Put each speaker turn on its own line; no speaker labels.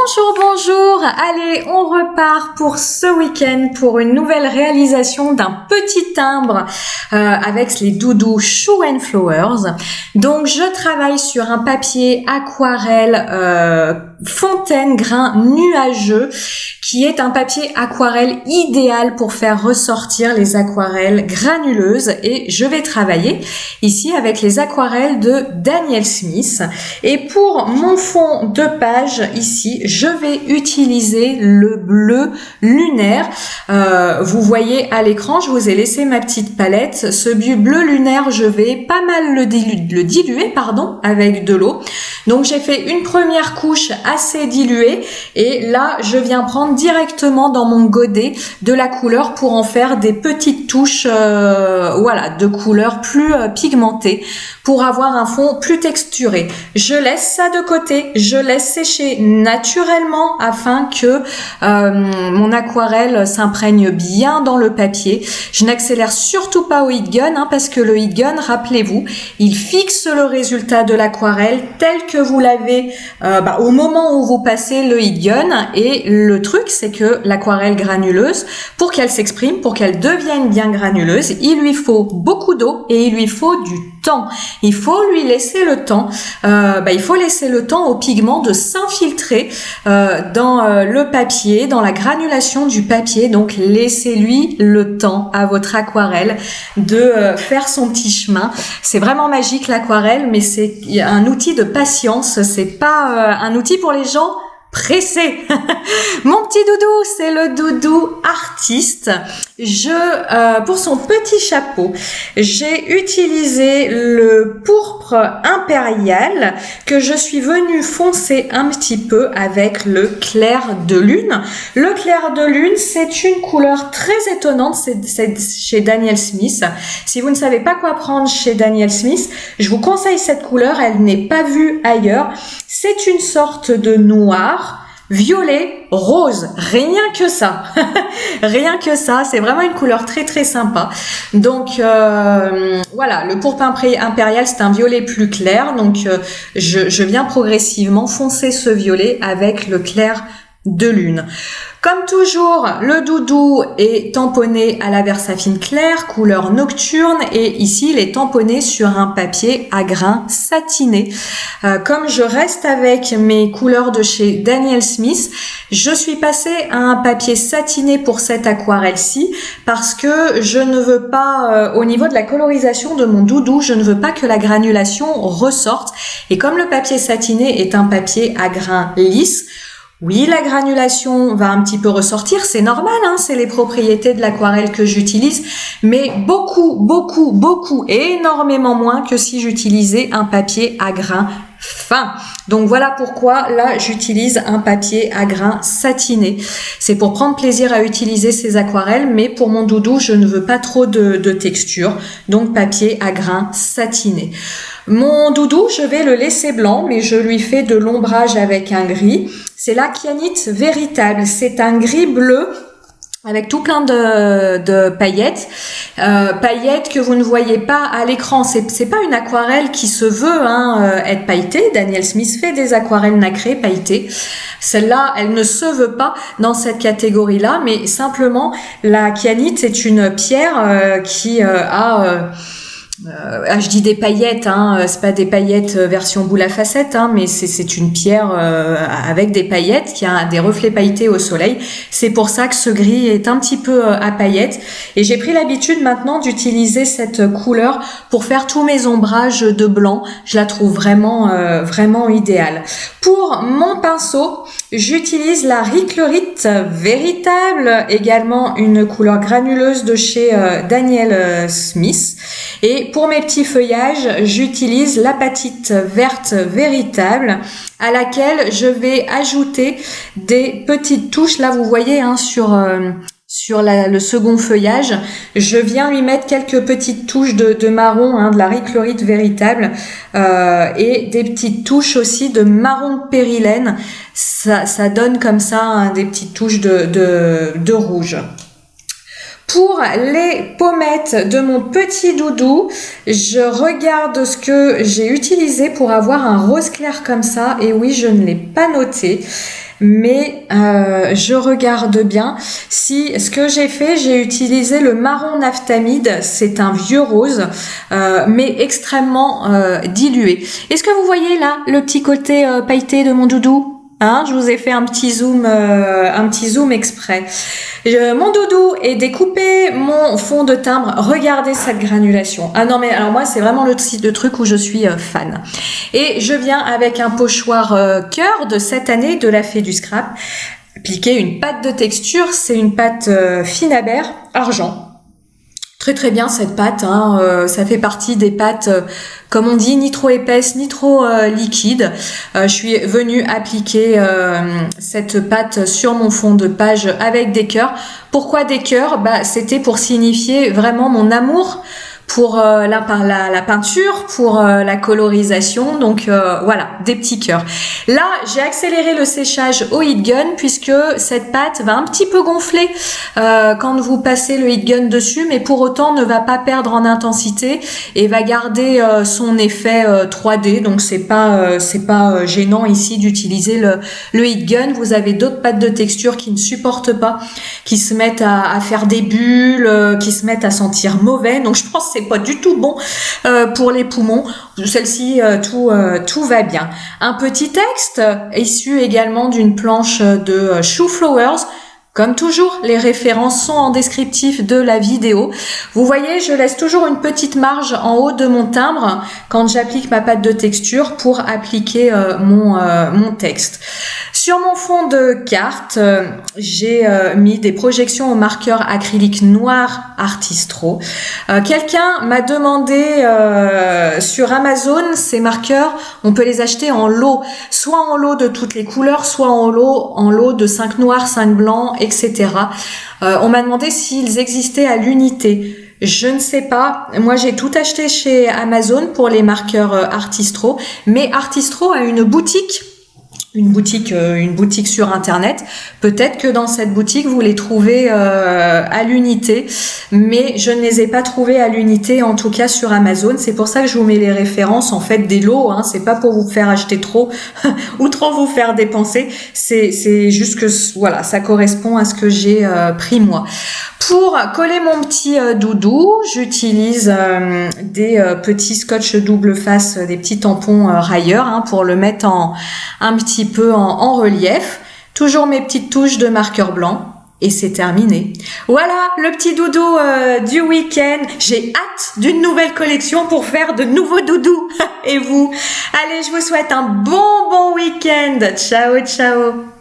Bonjour, bonjour. Allez, on repart pour ce week-end pour une nouvelle réalisation d'un petit timbre avec les doudous Shoe and Flowers. Donc, je travaille sur un papier aquarelle fontaine grain nuageux qui est un papier aquarelle idéal pour faire ressortir les aquarelles granuleuses, et je vais travailler ici avec les aquarelles de Daniel Smith. Et pour mon fond de page ici, je vais utiliser le bleu lunaire. Vous voyez à l'écran, je vous ai laissé ma petite palette. Ce bleu lunaire, je vais pas mal le diluer avec de l'eau. Donc j'ai fait une première couche assez diluée et là je viens prendre directement dans mon godet de la couleur pour en faire des petites touches de couleur plus pigmentée pour avoir un fond plus texturé. Je laisse ça de côté, je laisse sécher naturellement afin que mon aquarelle s'imprègne bien dans le papier. Je n'accélère surtout pas au heat gun parce que le heat gun, rappelez-vous, il fixe le résultat de l'aquarelle tel que vous l'avez au moment où vous passez le heat gun. Et le truc, c'est que l'aquarelle granuleuse, pour qu'elle s'exprime, pour qu'elle devienne bien granuleuse, il lui faut beaucoup d'eau et il lui faut du temps. Il faut lui laisser le temps. Il faut laisser le temps au pigment de s'infiltrer dans le papier, dans la granulation du papier. Donc laissez-lui le temps à votre aquarelle de faire son petit chemin. C'est vraiment magique l'aquarelle, mais c'est un outil de patience. C'est pas un outil pour les gens pressé. Mon petit doudou, c'est le doudou artiste. Pour son petit chapeau, j'ai utilisé le pourpre impérial que je suis venue foncer un petit peu avec le clair de lune. Le clair de lune, c'est une couleur très étonnante, c'est chez Daniel Smith. Si vous ne savez pas quoi prendre chez Daniel Smith, je vous conseille cette couleur, elle n'est pas vue ailleurs. C'est une sorte de noir, violet, rose, rien que ça. Rien que ça, c'est vraiment une couleur très très sympa. Donc le pourpre impérial, c'est un violet plus clair. Donc je viens progressivement foncer ce violet avec le clair de lune. Comme toujours, le doudou est tamponné à la Versafine clair, couleur nocturne, et ici il est tamponné sur un papier à grains satiné. Comme je reste avec mes couleurs de chez Daniel Smith, je suis passée à un papier satiné pour cette aquarelle-ci parce que je ne veux pas, au niveau de la colorisation de mon doudou, je ne veux pas que la granulation ressorte. Et comme le papier satiné est un papier à grains lisses, oui, la granulation va un petit peu ressortir, c'est normal, c'est les propriétés de l'aquarelle que j'utilise, mais beaucoup, énormément moins que si j'utilisais un papier à grains fin. Donc voilà pourquoi là j'utilise un papier à grains satiné. C'est pour prendre plaisir à utiliser ces aquarelles, mais pour mon doudou je ne veux pas trop de texture, donc papier à grains satiné. Mon doudou, je vais le laisser blanc, mais je lui fais de l'ombrage avec un gris. C'est la Kyanite véritable, c'est un gris bleu avec tout plein de paillettes, paillettes que vous ne voyez pas à l'écran. C'est pas une aquarelle qui se veut être pailletée. Daniel Smith fait des aquarelles nacrées pailletées. Celle-là, elle ne se veut pas dans cette catégorie-là, mais simplement la kyanite, c'est une pierre qui je dis des paillettes, c'est pas des paillettes version boule à facettes, mais c'est une pierre avec des paillettes qui a des reflets pailletés au soleil. C'est pour ça que ce gris est un petit peu à paillettes. Et j'ai pris l'habitude maintenant d'utiliser cette couleur pour faire tous mes ombrages de blanc. Je la trouve vraiment idéale. Pour mon pinceau, j'utilise la Riclerite véritable, également une couleur granuleuse de chez Daniel Smith. Et pour mes petits feuillages, j'utilise l'apatite verte véritable à laquelle je vais ajouter des petites touches. Là, vous voyez sur le second feuillage, je viens lui mettre quelques petites touches de marron, de la Riclerite véritable, et des petites touches aussi de marron périlène. Ça donne comme ça des petites touches de rouge. Pour les pommettes de mon petit doudou, je regarde ce que j'ai utilisé pour avoir un rose clair comme ça. Et oui, je ne l'ai pas noté. mais je regarde bien. Si ce que j'ai fait, j'ai utilisé le marron naphthamide, c'est un vieux rose, mais extrêmement dilué. Est-ce que vous voyez là le petit côté pailleté de mon doudou? Hein, je vous ai fait un petit zoom exprès. Mon doudou est découpé, mon fond de timbre. Regardez cette granulation. Ah non mais alors moi c'est vraiment le type de truc où je suis fan. Et je viens avec un pochoir cœur de cette année de la Fée du Scrap. Appliquer une pâte de texture, c'est une pâte Finabert argent. Très très bien cette pâte, hein, ça fait partie des pâtes, comme on dit, ni trop épaisses, ni trop liquides. Je suis venue appliquer cette pâte sur mon fond de page avec des cœurs. Pourquoi des cœurs? C'était pour signifier vraiment mon amour pour la peinture, pour la colorisation, donc voilà, des petits cœurs. Là, j'ai accéléré le séchage au heat gun puisque cette pâte va un petit peu gonfler quand vous passez le heat gun dessus, mais pour autant ne va pas perdre en intensité et va garder son effet 3D. Donc c'est pas gênant ici d'utiliser le heat gun. Vous avez d'autres pâtes de texture qui ne supportent pas, qui se mettent à faire des bulles, qui se mettent à sentir mauvais. Donc je pense que c'est pas du tout bon pour les poumons. Celle-ci, tout va bien. Un petit texte issu également d'une planche de Shoe Flowers. Comme toujours, les références sont en descriptif de la vidéo. Vous voyez, je laisse toujours une petite marge en haut de mon timbre quand j'applique ma pâte de texture pour appliquer mon texte. Sur mon fond de carte, j'ai mis des projections au marqueur acrylique noir Artistro. Quelqu'un m'a demandé sur Amazon, ces marqueurs, on peut les acheter en lot, soit en lot de toutes les couleurs, soit en lot de 5 noirs, 5 blancs, etc. On m'a demandé s'ils existaient à l'unité. Je ne sais pas. Moi, j'ai tout acheté chez Amazon pour les marqueurs Artistro, mais Artistro a une boutique sur internet. Peut-être que dans cette boutique vous les trouvez à l'unité, mais je ne les ai pas trouvés à l'unité, en tout cas sur Amazon. C'est pour ça que je vous mets les références en fait des lots, hein. C'est pas pour vous faire acheter trop ou trop vous faire dépenser. C'est juste que voilà, ça correspond à ce que j'ai pris moi. Pour coller mon petit doudou, j'utilise des petits scotch double face, des petits tampons railleurs, hein, pour le mettre un petit peu en relief. Toujours mes petites touches de marqueur blanc. Et c'est terminé. Voilà le petit doudou du week-end. J'ai hâte d'une nouvelle collection pour faire de nouveaux doudous. Et vous? Allez, je vous souhaite un bon week-end. Ciao, ciao.